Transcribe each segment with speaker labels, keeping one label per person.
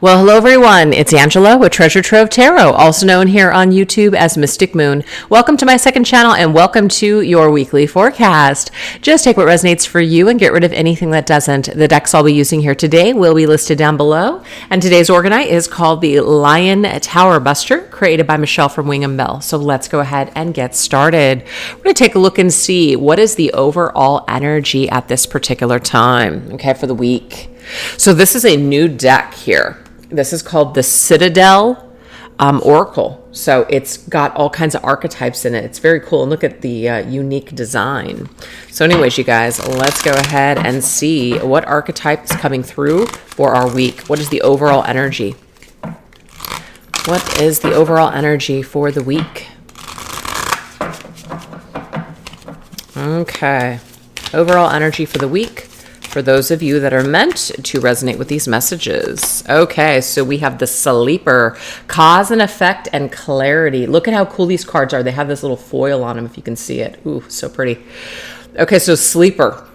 Speaker 1: Well, hello everyone. It's Angela with Treasure Trove Tarot, also known here on YouTube as Mystic Moon. Welcome to my second channel and welcome to your weekly forecast. Just take what resonates for you and get rid of anything that doesn't. The decks I'll be using here today will be listed down below. And today's Organite is called the Lion Tower Buster, created by Michelle from Wing & Bell. So let's go ahead and get started. We're going to take a look and see what is the overall energy at this particular time, okay, for the week. So this is a new deck here. This is called the Citadel Oracle. So it's got all kinds of archetypes in it. It's very cool. And look at the unique design. So anyways, you guys, let's go ahead and see what archetype is coming through for our week. What is the overall energy? What is the overall energy for the week? Okay. Overall energy for the week. For those of you that are meant to resonate with these messages. Okay, so we have the Sleeper, cause and effect and clarity. Look at how cool these cards are. They have this little foil on them if you can see it. Ooh, so pretty. Okay, so Sleeper.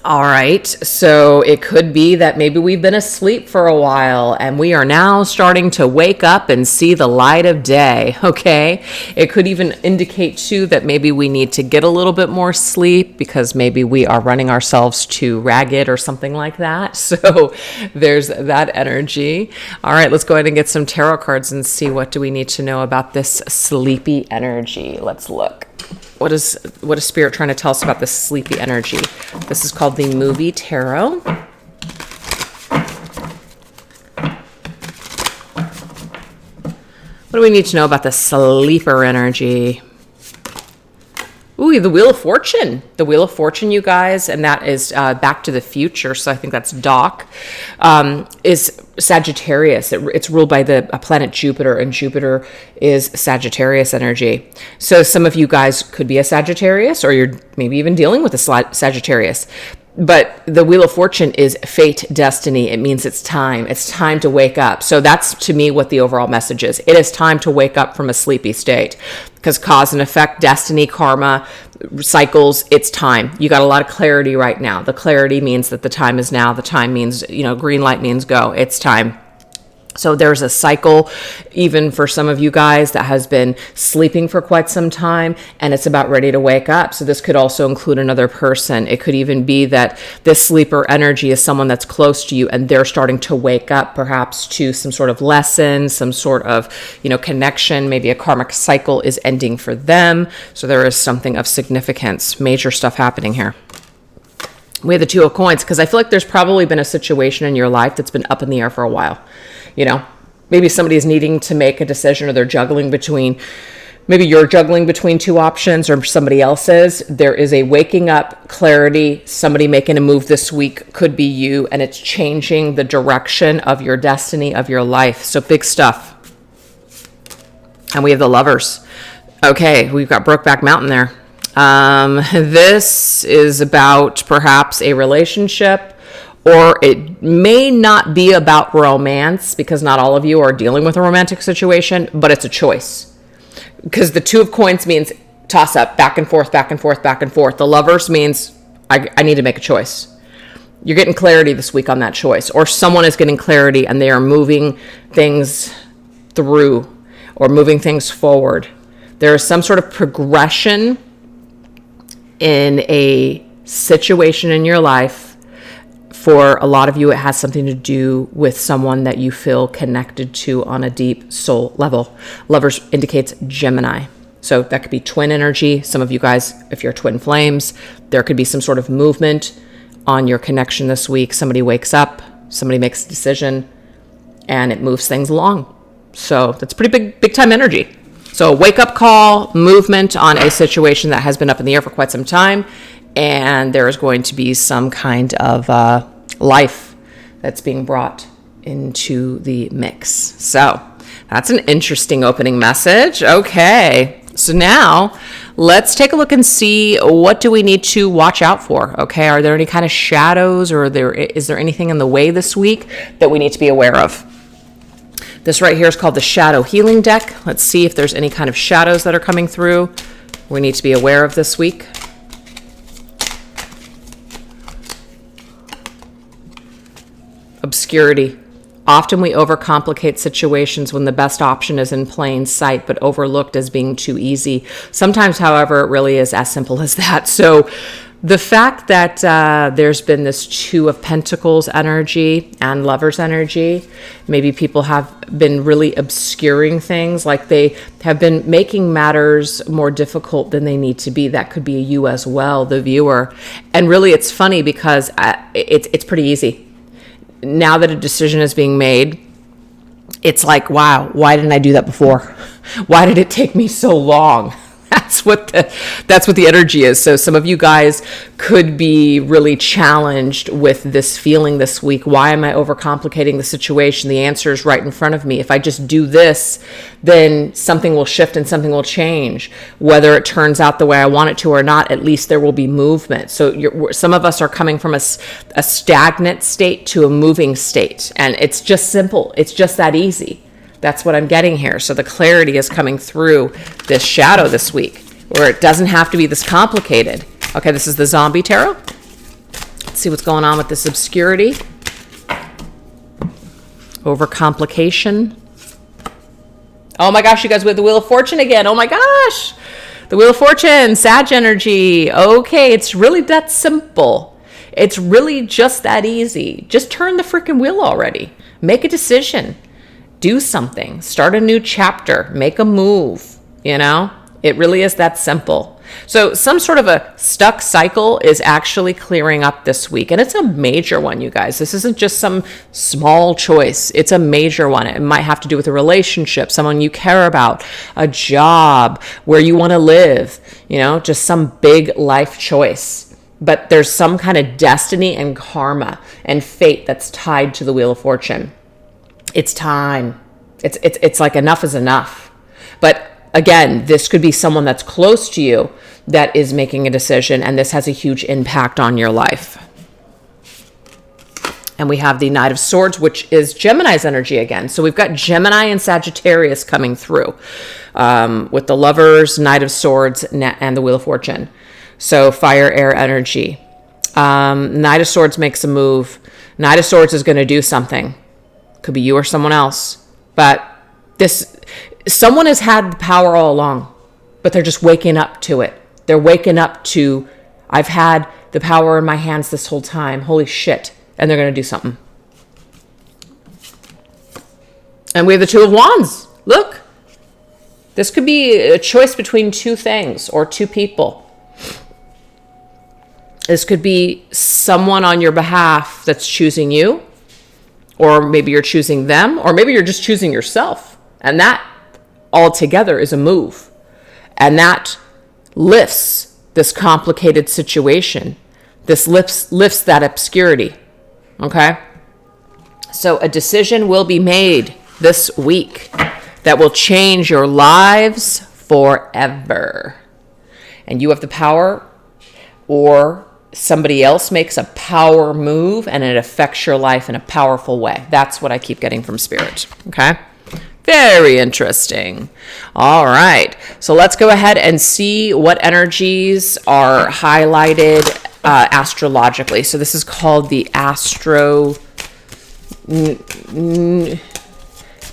Speaker 1: All right, so it could be that maybe we've been asleep for a while and we are now starting to wake up and see the light of day, okay? It could even indicate too that maybe we need to get a little bit more sleep because maybe we are running ourselves too ragged or something like that. So there's that energy. All right, let's go ahead and get some tarot cards and see what do we need to know about this sleepy energy. Let's look. What is Spirit trying to tell us about this sleepy energy? This is called the Movie Tarot. What do we need to know about the sleeper energy? Ooh, the Wheel of Fortune. The Wheel of Fortune, you guys, and that is Back to the Future. So I think that's Doc, is Sagittarius. It's ruled by the planet Jupiter, and Jupiter is Sagittarius energy. So some of you guys could be a Sagittarius, or you're maybe even dealing with a Sagittarius. But the Wheel of Fortune is fate, destiny. It means it's time. It's time to wake up. So that's, to me, what the overall message is. It is time to wake up from a sleepy state. Because cause and effect, destiny, karma, cycles, it's time. You got a lot of clarity right now. The clarity means that the time is now. The time means, green light means go. It's time. So there's a cycle, even for some of you guys, that has been sleeping for quite some time, and it's about ready to wake up. So this could also include another person. It could even be that this sleeper energy is someone that's close to you, and they're starting to wake up, perhaps to some sort of lesson, some sort of, connection. Maybe a karmic cycle is ending for them. So there is something of significance, major stuff happening here. We have the Two of Coins, because I feel like there's probably been a situation in your life that's been up in the air for a while. Maybe somebody is needing to make a decision, or they're juggling between, maybe you're juggling between two options, or somebody else is. There is a waking up, clarity, somebody making a move this week, could be you, and it's changing the direction of your destiny, of your life. So big stuff. And we have the Lovers. Okay, we've got Brokeback Mountain there. This is about perhaps a relationship, or it may not be about romance, because not all of you are dealing with a romantic situation, but it's a choice. Because the Two of Coins means toss up, back and forth, back and forth, back and forth. The Lovers means I need to make a choice. You're getting clarity this week on that choice, or someone is getting clarity and they are moving things through or moving things forward. There is some sort of progression in a situation in your life. For a lot of you, it has something to do with someone that you feel connected to on a deep soul level. Lovers indicates Gemini. So that could be twin energy. Some of you guys, if you're twin flames, there could be some sort of movement on your connection this week. Somebody wakes up, somebody makes a decision, and it moves things along. So that's pretty big time energy. So a wake-up call, movement on a situation that has been up in the air for quite some time, and there is going to be some kind of life that's being brought into the mix. So that's an interesting opening message. Okay, so now let's take a look and see, what do we need to watch out for? Okay, are there any kind of shadows, or is there anything in the way this week that we need to be aware of? This right here is called the Shadow Healing Deck. Let's see if there's any kind of shadows that are coming through we need to be aware of this week. Obscurity. Often we overcomplicate situations when the best option is in plain sight, but overlooked as being too easy. Sometimes, however, it really is as simple as that. So the fact that there's been this Two of Pentacles energy and Lovers energy, maybe people have been really obscuring things, like they have been making matters more difficult than they need to be. That could be you as well, the viewer. And really, it's funny because it's pretty easy. Now that a decision is being made, it's like, wow, why didn't I do that before? Why did it take me so long? That's what the energy is. So some of you guys could be really challenged with this feeling this week. Why am I overcomplicating the situation? The answer is right in front of me. If I just do this, then something will shift and something will change. Whether it turns out the way I want it to or not, at least there will be movement. So some of us are coming from a stagnant state to a moving state. And it's just simple. It's just that easy. That's what I'm getting here. So the clarity is coming through this shadow this week, where it doesn't have to be this complicated. Okay, this is the Zombie Tarot. Let's see what's going on with this obscurity. Overcomplication. Oh my gosh, you guys, with the Wheel of Fortune again. Oh my gosh. The Wheel of Fortune, Sag energy. Okay, it's really that simple. It's really just that easy. Just turn the freaking wheel already. Make a decision. Do something, start a new chapter, make a move, It really is that simple. So some sort of a stuck cycle is actually clearing up this week. And it's a major one, you guys. This isn't just some small choice. It's a major one. It might have to do with a relationship, someone you care about, a job, where you want to live, just some big life choice. But there's some kind of destiny and karma and fate that's tied to the Wheel of Fortune. It's time. It's like enough is enough. But again, this could be someone that's close to you that is making a decision, and this has a huge impact on your life. And we have the Knight of Swords, which is Gemini's energy again. So we've got Gemini and Sagittarius coming through with the Lovers, Knight of Swords, and the Wheel of Fortune. So fire, air energy. Knight of Swords makes a move. Knight of Swords is going to do something. Could be you or someone else. But someone has had the power all along, but they're just waking up to it. They're waking up to, I've had the power in my hands this whole time. Holy shit. And they're going to do something. And we have the Two of Wands. Look. This could be a choice between two things or two people. This could be someone on your behalf that's choosing you. Or maybe you're choosing them, or maybe you're just choosing yourself. And that altogether is a move. And that lifts this complicated situation. This lifts that obscurity. Okay? So a decision will be made this week that will change your lives forever. And you have the power, or somebody else makes a power move and it affects your life in a powerful way. That's what I keep getting from Spirit. Okay? Very interesting. All right. So let's go ahead and see what energies are highlighted astrologically. So this is called the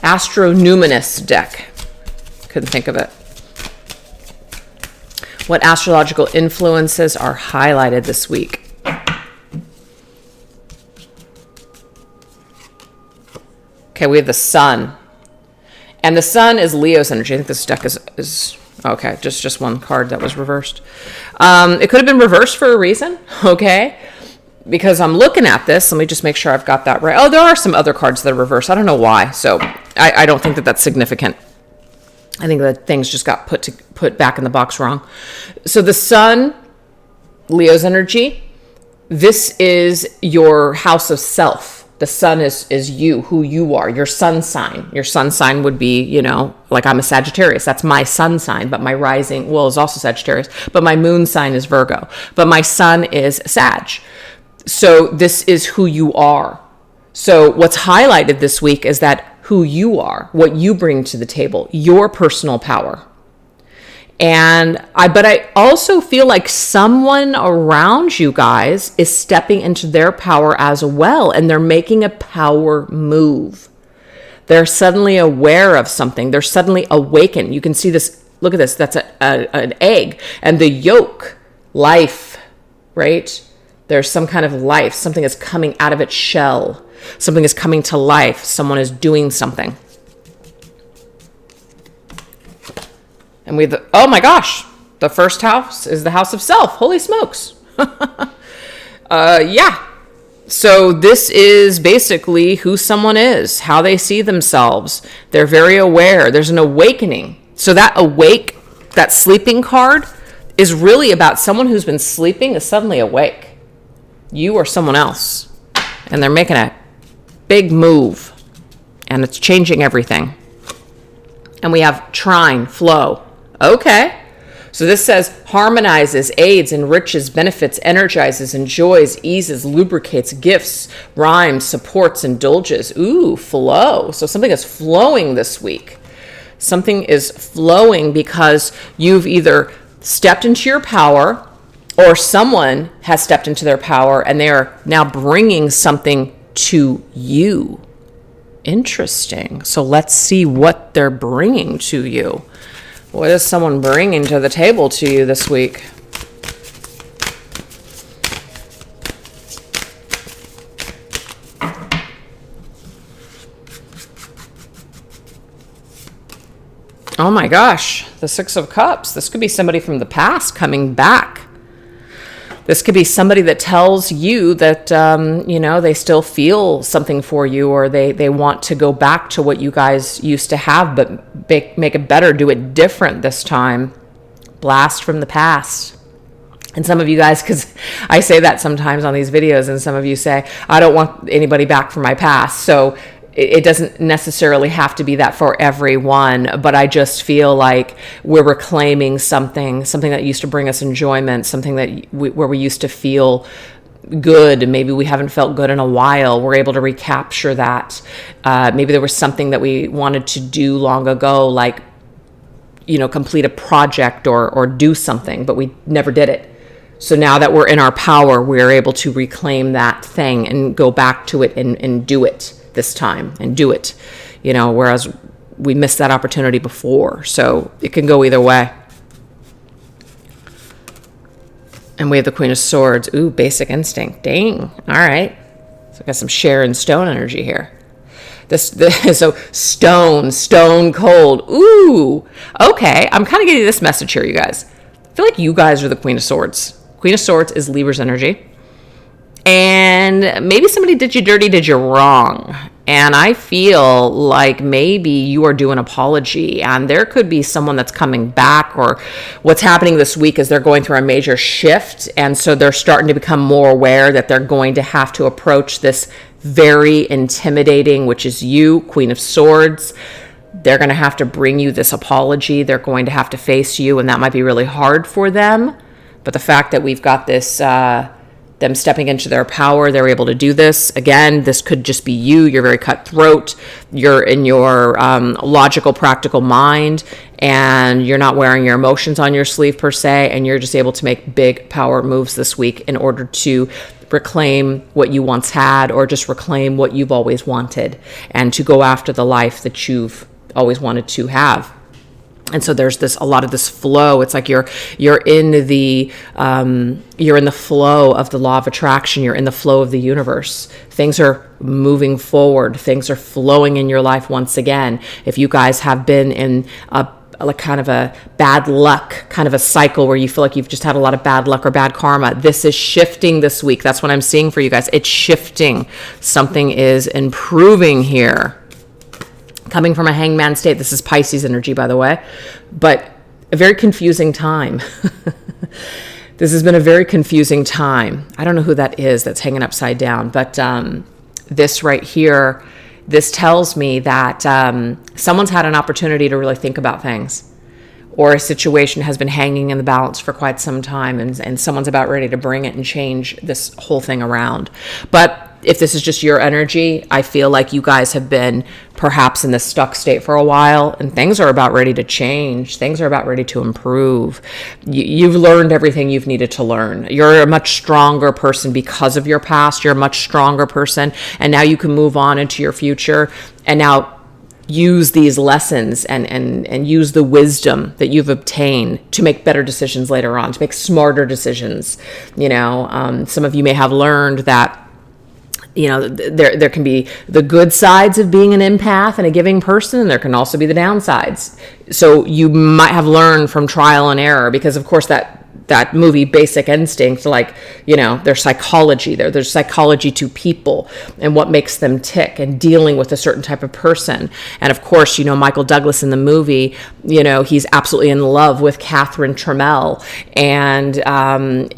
Speaker 1: Astronuminous deck. Couldn't think of it. What astrological influences are highlighted this week? Okay, we have the Sun. And the Sun is Leo's energy. I think this deck is okay, just one card that was reversed. It could have been reversed for a reason, okay? Because I'm looking at this. Let me just make sure I've got that right. Oh, there are some other cards that are reversed. I don't know why. So I don't think that that's significant. I think that things just got put back in the box wrong. So the Sun, Leo's energy, this is your house of self. The Sun is you, who you are, your sun sign. Your sun sign would be, like I'm a Sagittarius. That's my sun sign, but my rising, is also Sagittarius, but my moon sign is Virgo. But my sun is Sag. So this is who you are. So what's highlighted this week is that who you are, what you bring to the table, your personal power. But I also feel like someone around you guys is stepping into their power as well, and they're making a power move. They're suddenly aware of something. They're suddenly awakened. You can see this. Look at this. That's an egg. And the yolk, life, right? There's some kind of life. Something is coming out of its shell. Something is coming to life. Someone is doing something. And oh my gosh, the first house is the house of self. Holy smokes. Yeah. So this is basically who someone is, how they see themselves. They're very aware. There's an awakening. So that sleeping card is really about someone who's been sleeping is suddenly awake. You or someone else. And they're making a big move. And it's changing everything. And we have trine, flow. Okay. So this says harmonizes, aids, enriches, benefits, energizes, enjoys, eases, lubricates, gifts, rhymes, supports, indulges. Ooh, flow. So something is flowing this week. Something is flowing because you've either stepped into your power or someone has stepped into their power and they are now bringing something to you. Interesting. So let's see what they're bringing to you. What is someone bringing to the table to you this week? Oh my gosh, the Six of Cups. This could be somebody from the past coming back. This could be somebody that tells you that, they still feel something for you, or they want to go back to what you guys used to have, but make it better, do it different this time. Blast from the past. And some of you guys, because I say that sometimes on these videos, and some of you say, I don't want anybody back from my past. So it doesn't necessarily have to be that for everyone, but I just feel like we're reclaiming something that used to bring us enjoyment, something that where we used to feel good. Maybe we haven't felt good in a while. We're able to recapture that. Maybe there was something that we wanted to do long ago, like, complete a project or do something, but we never did it. So now that we're in our power, we're able to reclaim that thing and go back to it and do it this time and do it, whereas we missed that opportunity before. So it can go either way. And we have the Queen of Swords. Ooh, basic instinct. Dang. All right. So I got some Sharon Stone energy here. So stone cold. Ooh. Okay. I'm kind of getting this message here, you guys. I feel like you guys are the Queen of Swords. Queen of Swords is Libra's energy. And maybe somebody did you dirty, did you wrong. And I feel like maybe you are due an apology, and there could be someone that's coming back, or what's happening this week is they're going through a major shift. And so they're starting to become more aware that they're going to have to approach this very intimidating, which is you, Queen of Swords. They're going to have to bring you this apology. They're going to have to face you, and that might be really hard for them. But the fact that we've got this, them stepping into their power, they're able to do this. Again, this could just be you. You're very cutthroat. You're in your logical, practical mind, and you're not wearing your emotions on your sleeve per se, and you're just able to make big power moves this week in order to reclaim what you once had, or just reclaim what you've always wanted, and to go after the life that you've always wanted to have. And so there's a lot of this flow. It's like you're in the flow of the law of attraction. You're in the flow of the universe. Things are moving forward. Things are flowing in your life once again. If you guys have been in kind of a bad luck, kind of a cycle where you feel like you've just had a lot of bad luck or bad karma, this is shifting this week. That's what I'm seeing for you guys. It's shifting. Something is improving here. Coming from a hangman state. This is Pisces energy, by the way, but a very confusing time. This has been a very confusing time. I don't know who that is that's hanging upside down, but this right here, this tells me that someone's had an opportunity to really think about things, or a situation has been hanging in the balance for quite some time, and someone's about ready to bring it and change this whole thing around. But if this is just your energy, I feel like you guys have been perhaps in this stuck state for a while, and things are about ready to change. Things are about ready to improve. You've learned everything you've needed to learn. You're a much stronger person because of your past. You're a much stronger person, and now you can move on into your future, and now use these lessons and use the wisdom that you've obtained to make better decisions later on, to make smarter decisions. Some of you may have learned that there can be the good sides of being an empath and a giving person, and there can also be the downsides. So you might have learned from trial and error, because of course that movie Basic Instinct, there's psychology there. There's psychology to people and what makes them tick, and dealing with a certain type of person. And of course, Michael Douglas in the movie, he's absolutely in love with Catherine Trammell. And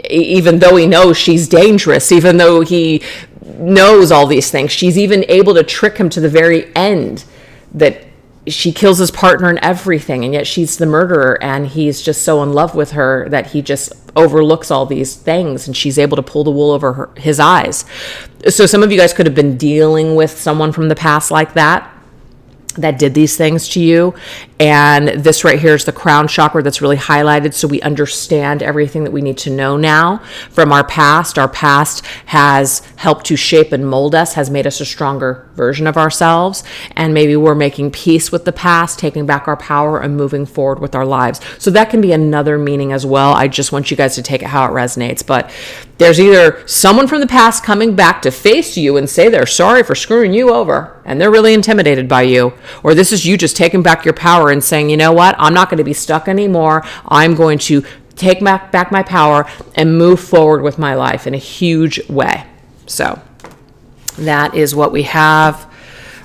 Speaker 1: even though he knows she's dangerous, even though he knows all these things, she's even able to trick him to the very end, that she kills his partner and everything, and yet she's the murderer, and he's just so in love with her that he just overlooks all these things, and she's able to pull the wool over his eyes. So some of you guys could have been dealing with someone from the past like that did these things to you. And this right here is the crown chakra that's really highlighted, so we understand everything that we need to know now from our past. Our past has helped to shape and mold us, has made us a stronger version of ourselves, and maybe we're making peace with the past, taking back our power, and moving forward with our lives. So that can be another meaning as well. I just want you guys to take it how it resonates. But there's either someone from the past coming back to face you and say they're sorry for screwing you over, and they're really intimidated by you, or this is you just taking back your power and saying, you know what, I'm not going to be stuck anymore. I'm going to take back my power and move forward with my life in a huge way. So that is what we have.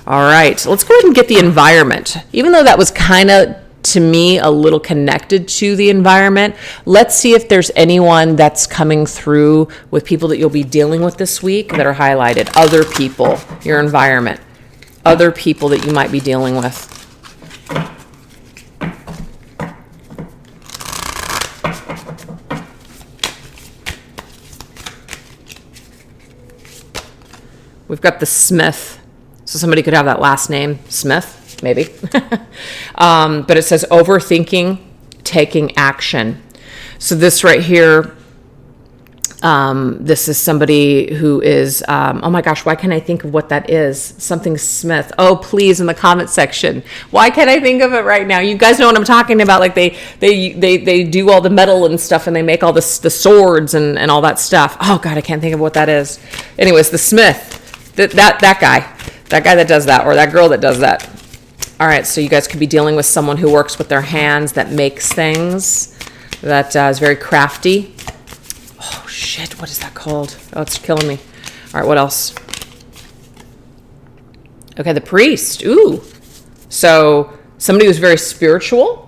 Speaker 1: All right, so let's go ahead and get the environment. Even though that was kind of, to me, a little connected to the environment, let's see if there's anyone that's coming through with people that you'll be dealing with this week that are highlighted. Other people, your environment, other people that you might be dealing with. We've got the Smith. So somebody could have that last name, Smith, maybe. But it says overthinking, taking action. So this right here, this is somebody who is, oh my gosh, why can't I think of what that is? Something Smith. Oh, please, in the comment section. Why can't I think of it right now? You guys know what I'm talking about. Like they do all the metal and stuff, and they make all the swords and all that stuff. Oh God, I can't think of what that is. Anyways, the Smith. That guy that does that, or that girl that does that. All right, so you guys could be dealing with someone who works with their hands, that makes things, that is very crafty. Oh shit, what is that called? Oh, it's killing me. All right, what else? Okay, the priest. Ooh. So somebody who's very spiritual,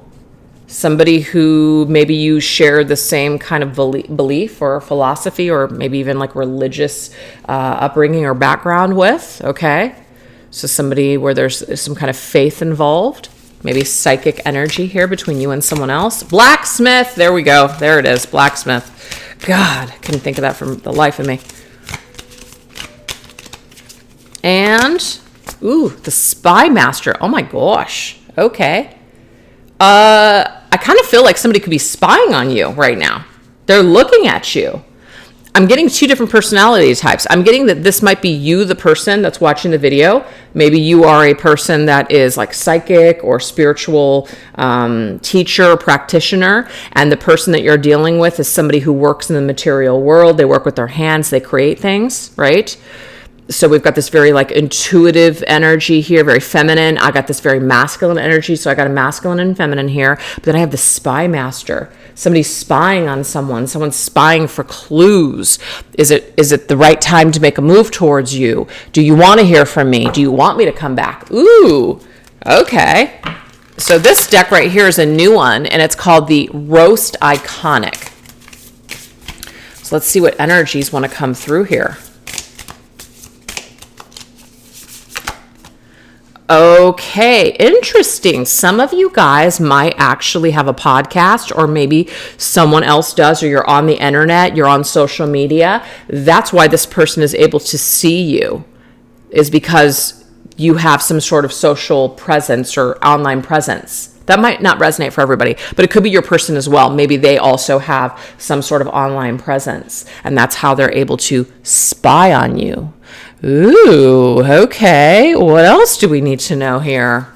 Speaker 1: somebody who maybe you share the same kind of belief or philosophy, or maybe even like religious upbringing or background with. Okay, so somebody where there's some kind of faith involved, maybe psychic energy here between you and someone else. Blacksmith, there we go, there it is, blacksmith. God, I couldn't think of that for the life of me. And ooh, the spy master. Oh my gosh. Okay. I kind of feel like somebody could be spying on you right now. They're looking at you. I'm getting two different personality types. I'm getting that this might be you, the person that's watching the video. Maybe you are a person that is like psychic or spiritual teacher or practitioner, and the person that you're dealing with is somebody who works in the material world. They work with their hands. They create things, right? So we've got this very like intuitive energy here, very feminine. I got this very masculine energy. So I got a masculine and feminine here. But then I have the spy master. Somebody's spying on someone. Someone's spying for clues. Is it the right time to make a move towards you? Do you want to hear from me? Do you want me to come back? Ooh, okay. So this deck right here is a new one, and it's called the Roast Iconic. So let's see what energies want to come through here. Okay, interesting. Some of you guys might actually have a podcast, or maybe someone else does, or you're on the internet, you're on social media. That's why this person is able to see you, is because you have some sort of social presence or online presence. That might not resonate for everybody, but it could be your person as well. Maybe they also have some sort of online presence, and that's how they're able to spy on you. Ooh, okay. What else do we need to know here?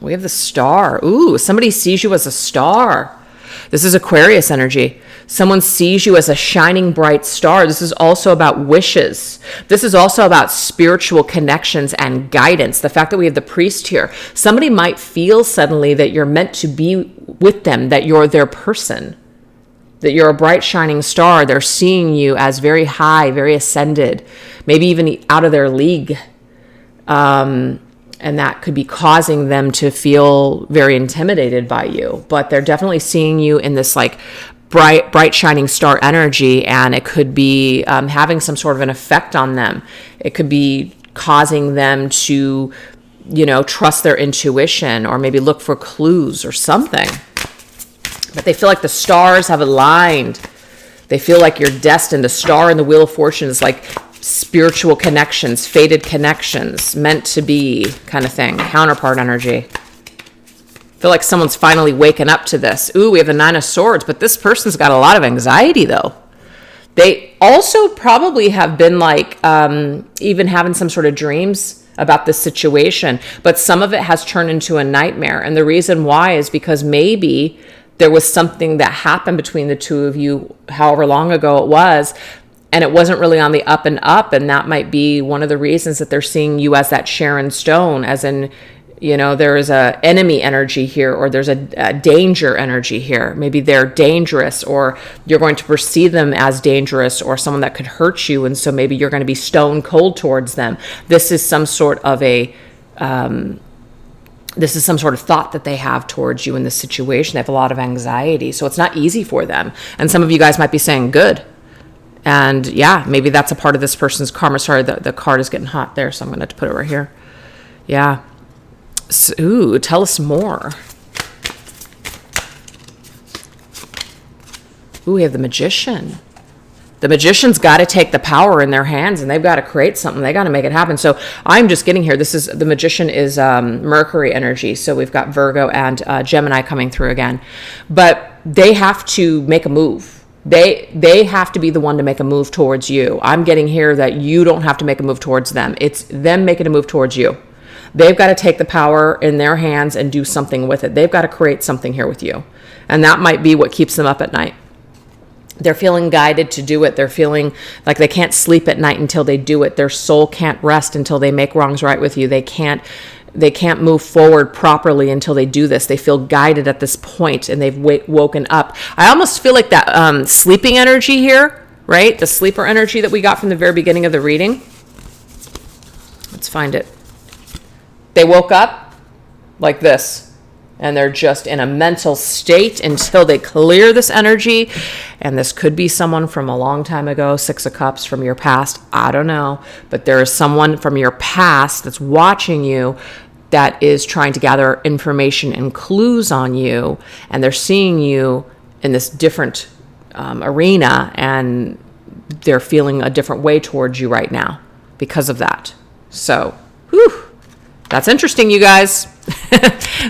Speaker 1: We have the star. Ooh, somebody sees you as a star. This is Aquarius energy. Someone sees you as a shining bright star. This is also about wishes. This is also about spiritual connections and guidance. The fact that we have the priest here. Somebody might feel suddenly that you're meant to be with them, that you're their person, that you're a bright shining star. They're seeing you as very high, very ascended, maybe even out of their league. And that could be causing them to feel very intimidated by you. But they're definitely seeing you in this like bright shining star energy, and it could be having some sort of an effect on them. It could be causing them to, trust their intuition, or maybe look for clues or something. But they feel like the stars have aligned. They feel like you're destined. The star in the Wheel of Fortune is like spiritual connections, fated connections, meant to be kind of thing. Counterpart energy. Feel like someone's finally waking up to this. Ooh, we have the Nine of Swords, but this person's got a lot of anxiety though. They also probably have been like even having some sort of dreams about this situation, but some of it has turned into a nightmare. And the reason why is because maybe there was something that happened between the two of you, however long ago it was, and it wasn't really on the up and up. And that might be one of the reasons that they're seeing you as that Sharon Stone, as in, there is a enemy energy here, or there's a danger energy here. Maybe they're dangerous, or you're going to perceive them as dangerous, or someone that could hurt you. And so maybe you're going to be stone cold towards them. This is some sort of thought that they have towards you in this situation. They have a lot of anxiety. So it's not easy for them. And some of you guys might be saying, good. And yeah, maybe that's a part of this person's karma. Sorry, the card is getting hot there, so I'm going to have to put it right here. Yeah. So, ooh, tell us more. Ooh, we have the Magician. The Magician's got to take the power in their hands, and they've got to create something. They got to make it happen. So I'm just getting here. The Magician is Mercury energy. So we've got Virgo and Gemini coming through again. But they have to make a move. They have to be the one to make a move towards you. I'm getting here that you don't have to make a move towards them. It's them making a move towards you. They've got to take the power in their hands and do something with it. They've got to create something here with you. And that might be what keeps them up at night. They're feeling guided to do it. They're feeling like they can't sleep at night until they do it. Their soul can't rest until they make wrongs right with you. They can't move forward properly until they do this. They feel guided at this point, and they've woken up. I almost feel like that sleeping energy here, right? The sleeper energy that we got from the very beginning of the reading. Let's find it. They woke up like this, and they're just in a mental state until they clear this energy. And this could be someone from a long time ago, Six of Cups, from your past. I don't know. But there is someone from your past that's watching you, that is trying to gather information and clues on you. And they're seeing you in this different arena, and they're feeling a different way towards you right now because of that. So, whew. That's interesting, you guys.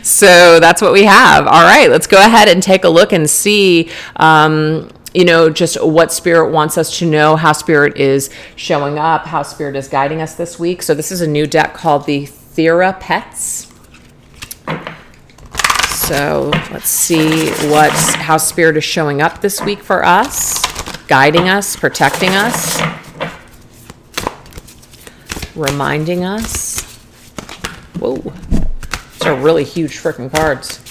Speaker 1: So that's what we have. All right, let's go ahead and take a look and see, just what Spirit wants us to know, how Spirit is showing up, how Spirit is guiding us this week. So this is a new deck called the Therapets. So let's see how Spirit is showing up this week for us, guiding us, protecting us, reminding us. Whoa, these are really huge freaking cards.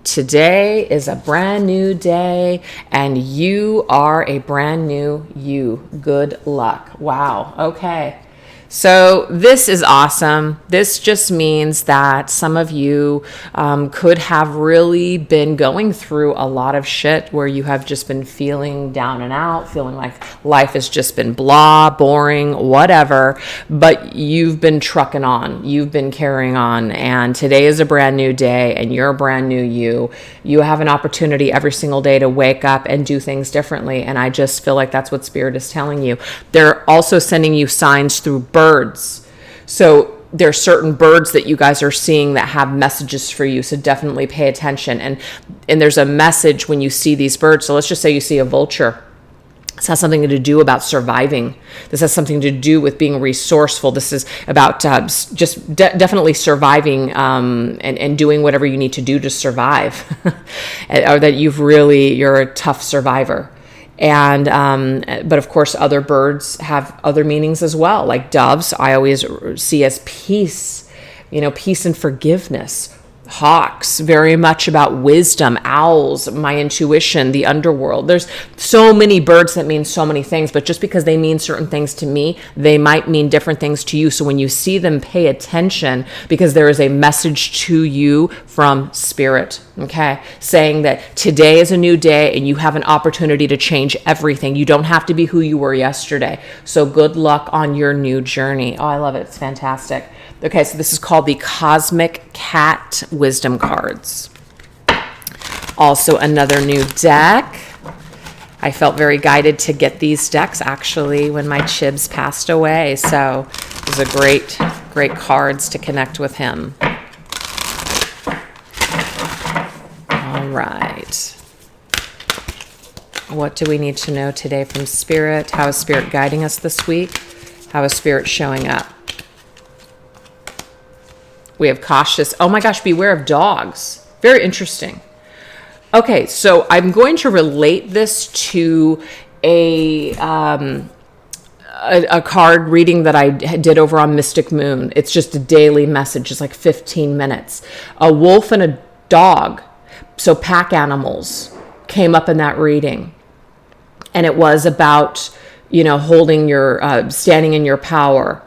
Speaker 1: Today is a brand new day, and you are a brand new you. Good luck. Wow. Okay. So this is awesome. This just means that some of you could have really been going through a lot of shit where you have just been feeling down and out, feeling like life has just been blah, boring, whatever, but you've been trucking on. You've been carrying on, and today is a brand new day, and you're a brand new you. You have an opportunity every single day to wake up and do things differently, and I just feel like that's what Spirit is telling you. They're also sending you signs through birds. So there are certain birds that you guys are seeing that have messages for you. So definitely pay attention. And there's a message when you see these birds. So let's just say you see a vulture. This has something to do about surviving. This has something to do with being resourceful. This is about definitely surviving and doing whatever you need to do to survive. Or that you're a tough survivor. And but of course other birds have other meanings as well, like doves I always see as peace, peace and forgiveness. Hawks, very much about wisdom. Owls, my intuition, the underworld. There's so many birds that mean so many things, but just because they mean certain things to me, they might mean different things to you. So when you see them, pay attention, because there is a message to you from Spirit, okay? Saying that today is a new day and you have an opportunity to change everything. You don't have to be who you were yesterday. So good luck on your new journey. Oh, I love it. It's fantastic. Okay, so this is called the Cosmic Cat Wisdom Cards. Also another new deck. I felt very guided to get these decks actually when my Chibs passed away. So these are great cards to connect with him. All right. What do we need to know today from Spirit? How is Spirit guiding us this week? How is Spirit showing up? We have cautious. Oh my gosh, beware of dogs. Very interesting. Okay, so I'm going to relate this to a card reading that I did over on Mystic Moon. It's just a daily message. It's like 15 minutes. A wolf and a dog, so pack animals, came up in that reading. And it was about, holding your, standing in your power.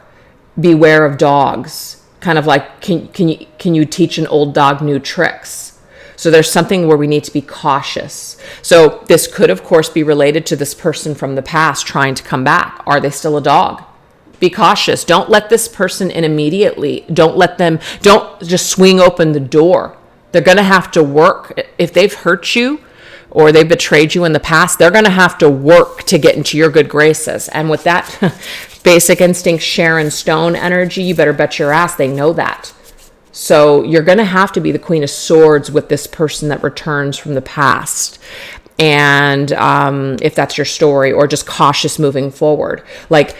Speaker 1: Beware of dogs. Kind of like, can you teach an old dog new tricks? So there's something where we need to be cautious. So this could, of course, be related to this person from the past trying to come back. Are they still a dog? Be cautious. Don't let this person in immediately. Don't just swing open the door. They're going to have to work. If they've hurt you or they betrayed you in the past, they're going to have to work to get into your good graces. And with that basic instinct Sharon Stone energy, you better bet your ass they know that. So you're going to have to be the Queen of Swords with this person that returns from the past. And if that's your story, or just cautious moving forward. Like,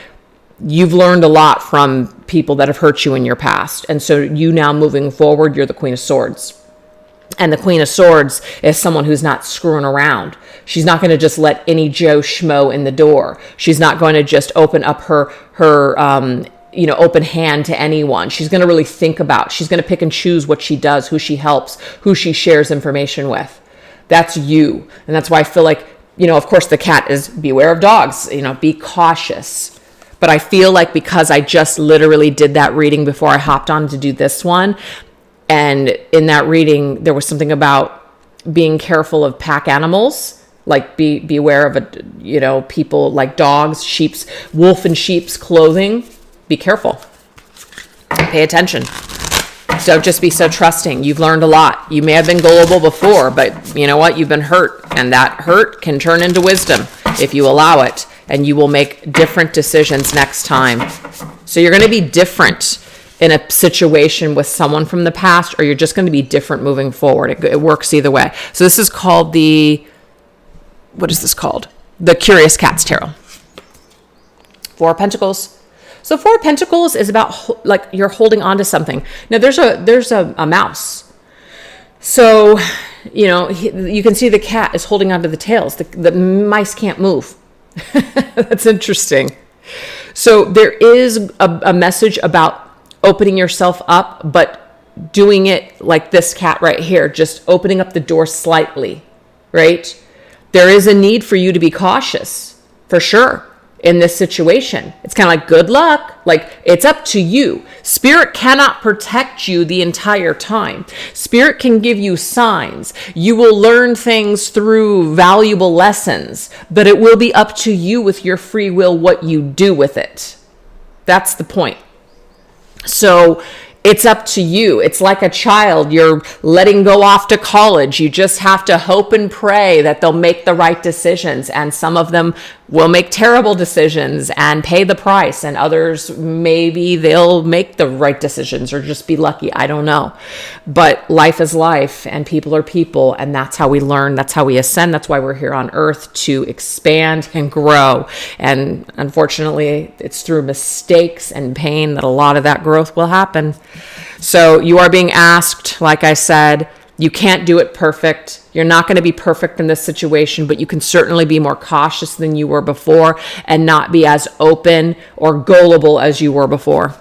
Speaker 1: you've learned a lot from people that have hurt you in your past. And so you now moving forward, you're the Queen of Swords. And the Queen of Swords is someone who's not screwing around. She's not going to just let any Joe Schmo in the door. She's not going to just open up her open hand to anyone. She's going to really think about. She's going to pick and choose what she does, who she helps, who she shares information with. That's you. And that's why I feel like, of course the cat is beware of dogs, be cautious. But I feel like because I just literally did that reading before I hopped on to do this one, and in that reading, there was something about being careful of pack animals, like beware of people like dogs, wolf in sheep's clothing. Be careful. Pay attention. Don't just be so trusting. You've learned a lot. You may have been gullible before, but you know what? You've been hurt, and that hurt can turn into wisdom if you allow it, and you will make different decisions next time. So you're going to be different in a situation with someone from the past, or you're just going to be different moving forward. It works either way. So this is called what is this called? The Curious Cat's Tarot. Four of Pentacles. So Four of Pentacles is about like you're holding on to something. Now there's a mouse. So, you can see the cat is holding onto the tails. The mice can't move. That's interesting. So there is a message about opening yourself up, but doing it like this cat right here, just opening up the door slightly, right? There is a need for you to be cautious, for sure. in this situation. It's kind of like, good luck. Like, it's up to you. Spirit cannot protect you the entire time. Spirit can give you signs. You will learn things through valuable lessons, but it will be up to you with your free will what you do with it. That's the point. So it's up to you. It's like a child. You're letting go off to college. You just have to hope and pray that they'll make the right decisions. And some of them will make terrible decisions and pay the price. And others, maybe they'll make the right decisions or just be lucky. I don't know. But life is life and people are people. And that's how we learn. That's how we ascend. That's why we're here on earth, to expand and grow. And unfortunately, it's through mistakes and pain that a lot of that growth will happen. So you are being asked, like I said, you can't do it perfect. You're not going to be perfect in this situation, but you can certainly be more cautious than you were before and not be as open or gullible as you were before.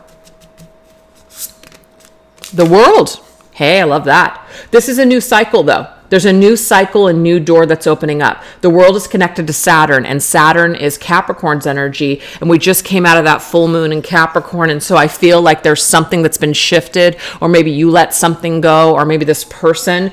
Speaker 1: The world. Hey, I love that. This is a new cycle, though. There's a new cycle, a new door that's opening up. The world is connected to Saturn, and Saturn is Capricorn's energy. And we just came out of that full moon in Capricorn. And so I feel like there's something that's been shifted, or maybe you let something go, or maybe this person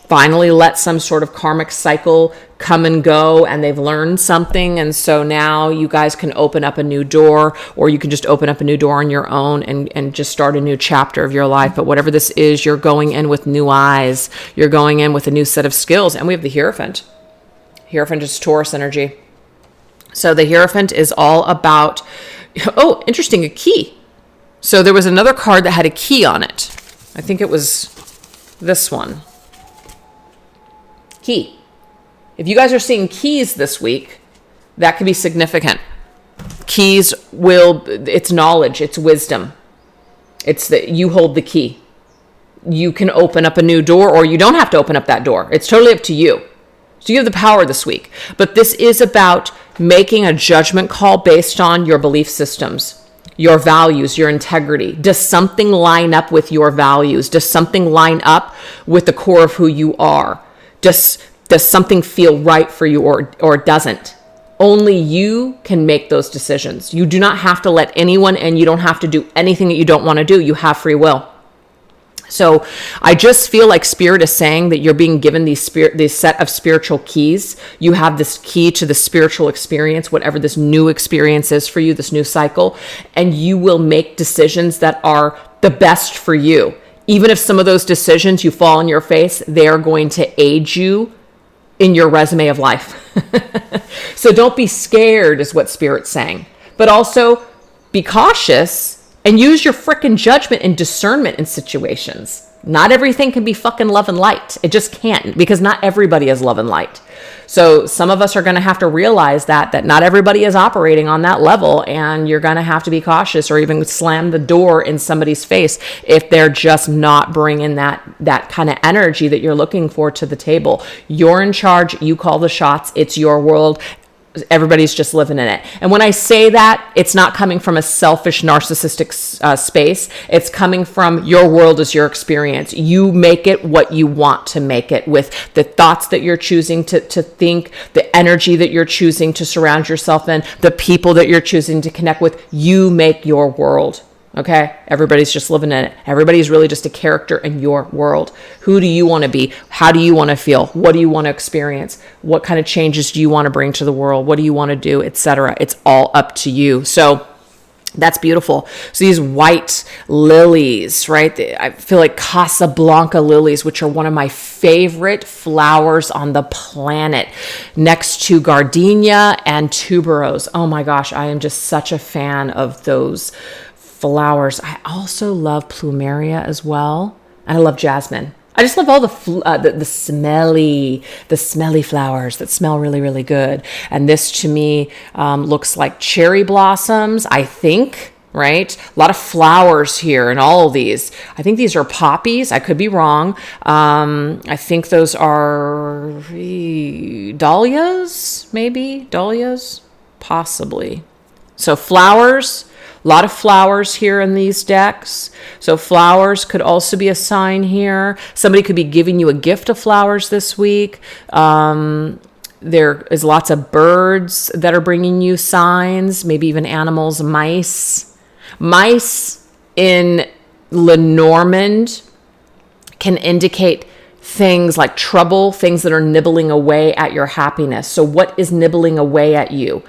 Speaker 1: finally let some sort of karmic cycle come and go, and they've learned something. And so now you guys can open up a new door, or you can just open up a new door on your own and just start a new chapter of your life. But whatever this is, you're going in with new eyes. You're going in with a new set of skills. And we have the Hierophant. Hierophant is Taurus energy. So the Hierophant is all about, oh, interesting, a key. So there was another card that had a key on it. I think it was this one. Key. If you guys are seeing keys this week, that could be significant. Keys it's knowledge, it's wisdom. It's that you hold the key. You can open up a new door, or you don't have to open up that door. It's totally up to you. So you have the power this week. But this is about making a judgment call based on your belief systems, your values, your integrity. Does something line up with your values? Does something line up with the core of who you are? Does something feel right for you, or doesn't? Only you can make those decisions. You do not have to let anyone in. You don't have to do anything that you don't want to do. You have free will. So I just feel like Spirit is saying that you're being given these set of spiritual keys. You have this key to the spiritual experience, whatever this new experience is for you, this new cycle, and you will make decisions that are the best for you. Even if some of those decisions you fall on your face, they are going to aid you in your resume of life. So don't be scared is what Spirit's saying. But also be cautious and use your frickin' judgment and discernment in situations. Not everything can be fucking love and light. It just can't, because not everybody is love and light. So some of us are going to have to realize that not everybody is operating on that level, and you're going to have to be cautious, or even slam the door in somebody's face if they're just not bringing that kind of energy that you're looking for to the table. You're in charge. You call the shots. It's your world. Everybody's just living in it. And when I say that, it's not coming from a selfish, narcissistic space. It's coming from your world is your experience. You make it what you want to make it, with the thoughts that you're choosing to think, the energy that you're choosing to surround yourself in, the people that you're choosing to connect with. You make your world. Okay? Everybody's just living in it. Everybody's really just a character in your world. Who do you want to be? How do you want to feel? What do you want to experience? What kind of changes do you want to bring to the world? What do you want to do, etc.? It's all up to you. So that's beautiful. So these white lilies, right? I feel like Casablanca lilies, which are one of my favorite flowers on the planet, next to gardenia and tuberose. Oh my gosh, I am just such a fan of those flowers. I also love plumeria as well. And I love jasmine. I just love all the smelly flowers that smell really, really good. And this to me looks like cherry blossoms, I think, right? A lot of flowers here in all of these. I think these are poppies. I could be wrong. I think those are dahlias, maybe? Dahlias? Possibly. So flowers. A lot of flowers here in these decks. So flowers could also be a sign here. Somebody could be giving you a gift of flowers this week. there is lots of birds that are bringing you signs, maybe even animals, mice. Mice in Lenormand can indicate things like trouble, things that are nibbling away at your happiness. So what is nibbling away at you?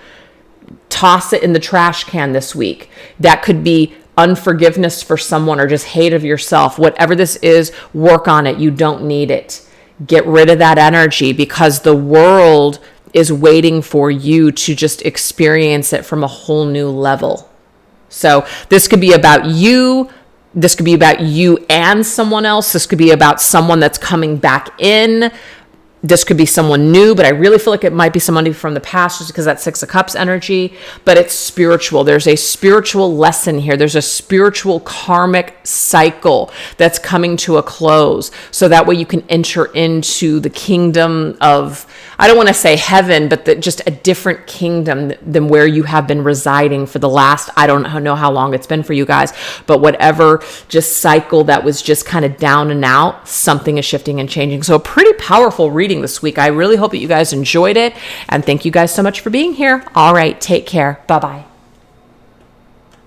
Speaker 1: Toss it in the trash can this week. That could be unforgiveness for someone or just hate of yourself. Whatever this is, work on it. You don't need it. Get rid of that energy, because the world is waiting for you to just experience it from a whole new level. So this could be about you. This could be about you and someone else. This could be about someone that's coming back in. This could be someone new, but I really feel like it might be somebody from the past, just because that's Six of Cups energy, but it's spiritual. There's a spiritual lesson here. There's a spiritual karmic cycle that's coming to a close. So that way you can enter into the kingdom of, I don't want to say heaven, but just a different kingdom than where you have been residing for the last, I don't know how long it's been for you guys, but whatever just cycle that was just kind of down and out, something is shifting and changing. So a pretty powerful reading this week. I really hope that you guys enjoyed it, and thank you guys so much for being here. All right, take care. Bye-bye.